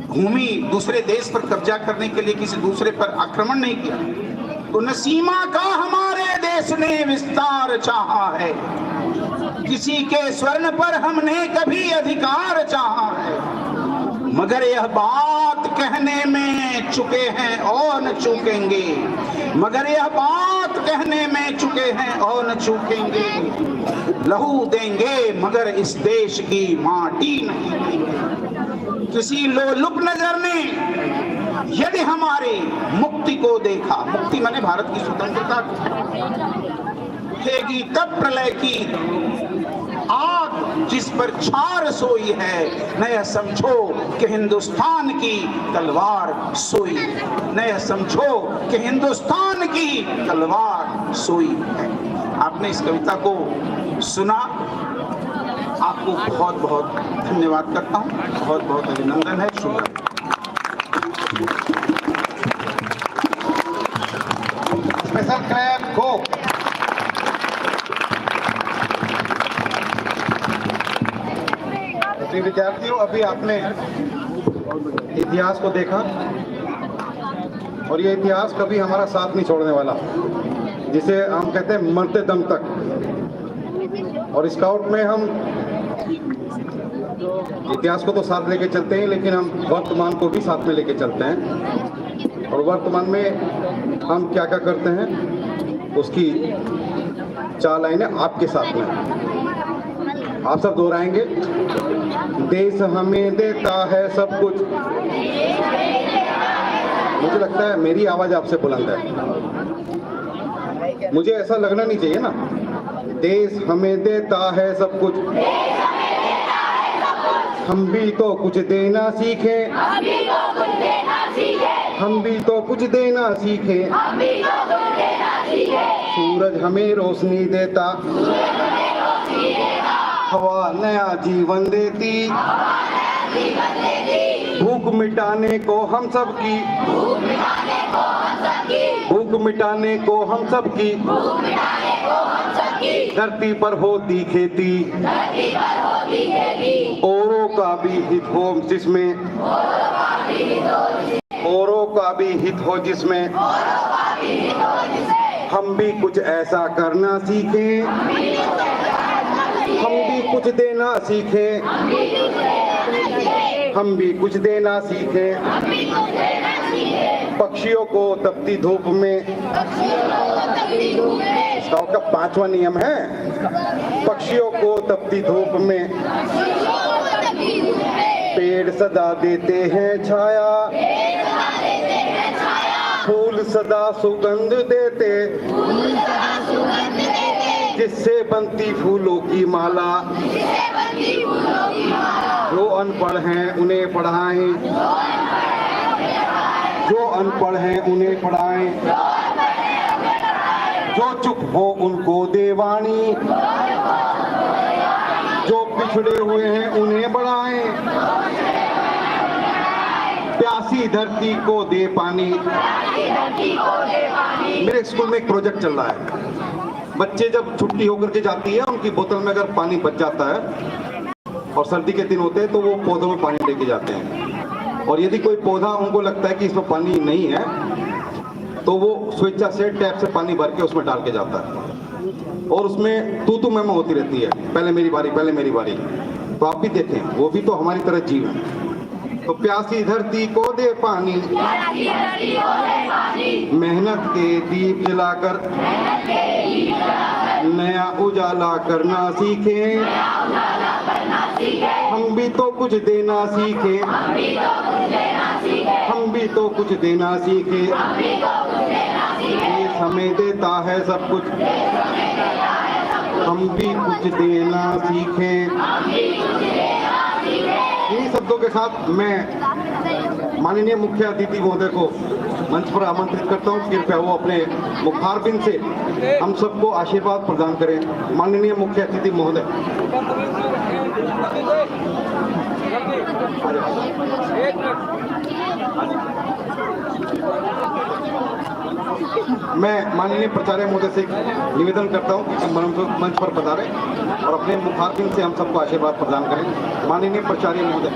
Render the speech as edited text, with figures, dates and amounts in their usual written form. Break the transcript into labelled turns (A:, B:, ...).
A: भूमि दूसरे देश पर कब्जा करने के लिए किसी दूसरे पर आक्रमण नहीं किया। तो न सीमा का हमारे देश ने विस्तार चाहा है, किसी के स्वर्ण पर हमने कभी अधिकार चाहा है, मगर यह बात कहने में चुके हैं और न चूकेंगे, मगर यह बात कहने में चुके हैं और न चूकेंगे। लहू देंगे मगर इस देश की माटी नहीं देंगे। किसी लोलुप नजर ने यदि हमारे मुक्ति को देखा, मुक्ति माने भारत की स्वतंत्रता उठेगी तब प्रलय की आग जिस पर छार सोई है, न यह समझो कि हिंदुस्तान की तलवार सोई, न यह समझो कि हिंदुस्तान की तलवार सोई है। आपने इस कविता को सुना, आपको बहुत बहुत धन्यवाद करता हूँ, बहुत बहुत अभिनंदन है। शुभ स्पेशल क्लैप गो। विद्यार्थियों, अभी आपने इतिहास को देखा और ये इतिहास कभी हमारा साथ नहीं छोड़ने वाला, जिसे हम कहते हैं मरते दम तक। और स्काउट में हम इतिहास को तो साथ लेके चलते हैं, लेकिन हम वर्तमान को भी साथ में लेके चलते हैं। और वर्तमान में हम क्या क्या करते हैं उसकी 4 लाइनें आपके साथ में आप सब दोहराएंगे। देश हमें देता है सब कुछ। मुझे लगता है मेरी आवाज आपसे बुलंद है, मुझे ऐसा लगना नहीं चाहिए ना। देश हमें देता है सब कुछ, हम भी तो कुछ देना सीखे, हम भी तो कुछ देना सीखे। सूरज हमें रोशनी देता, हवा नया जीवन देती, भूख मिटाने को हम सब की, भूख मिटाने को हम सब की। धरती पर होती खेती, औरों का भी हित हो जिसमें, औरों का भी हित हो जिसमें। हम भी कुछ ऐसा करना सीखें, हम भी कुछ देना सीखें, हम भी कुछ देना सीखें। पक्षियों को तपती धूप में, स्काउट का 5वां नियम है, पक्षियों को तपती धूप में। पेड़ सदा देते हैं छाया, फूल सदा सुगंध देते, जिससे बनती फूलों की माला। जो अनपढ़ हैं उन्हें पढ़ाएं, जो अनपढ़ हैं उन्हें पढ़ाएं, जो चुप हो उनको दे वाणी, जो पिछड़े हुए हैं उन्हें बढ़ाएं, प्यासी धरती को दे पानी। मेरे स्कूल में एक प्रोजेक्ट चल रहा है, बच्चे जब छुट्टी होकर के जाती है, उनकी बोतल में अगर पानी बच जाता है और सर्दी के दिन होते हैं तो वो पौधों में पानी लेके जाते हैं। और यदि कोई पौधा उनको लगता है कि इसमें पानी नहीं है तो वो स्वेच्छा से टैप से पानी भर के उसमें डाल के जाता है और उसमें तू मैमा होती रहती है, पहले मेरी बारी, पहले मेरी बारी। तो आप भी देखें, वो भी तो हमारी तरह जीव है। तो प्यासी धरती को दे पानी, मेहनत के दीप जलाकर नया उजाला करना सीखे। हम भी तो कुछ देना सीखे, हम भी तो कुछ देना सीखे। देश हमें देता है सब कुछ, हम भी कुछ देना सीखें। इन्हीं शब्दों के साथ मैं माननीय मुख्य अतिथि महोदय को मंच पर आमंत्रित करता हूं। कृपया वो अपने मुखारबिंद से हम सबको आशीर्वाद प्रदान करें। माननीय मुख्य अतिथि महोदय। मैं माननीय प्राचार्य महोदय से निवेदन करता हूं कि मंच पर पधारें और अपने मुखारबिंद से हम सबको आशीर्वाद प्रदान करें। माननीय प्राचार्य महोदय।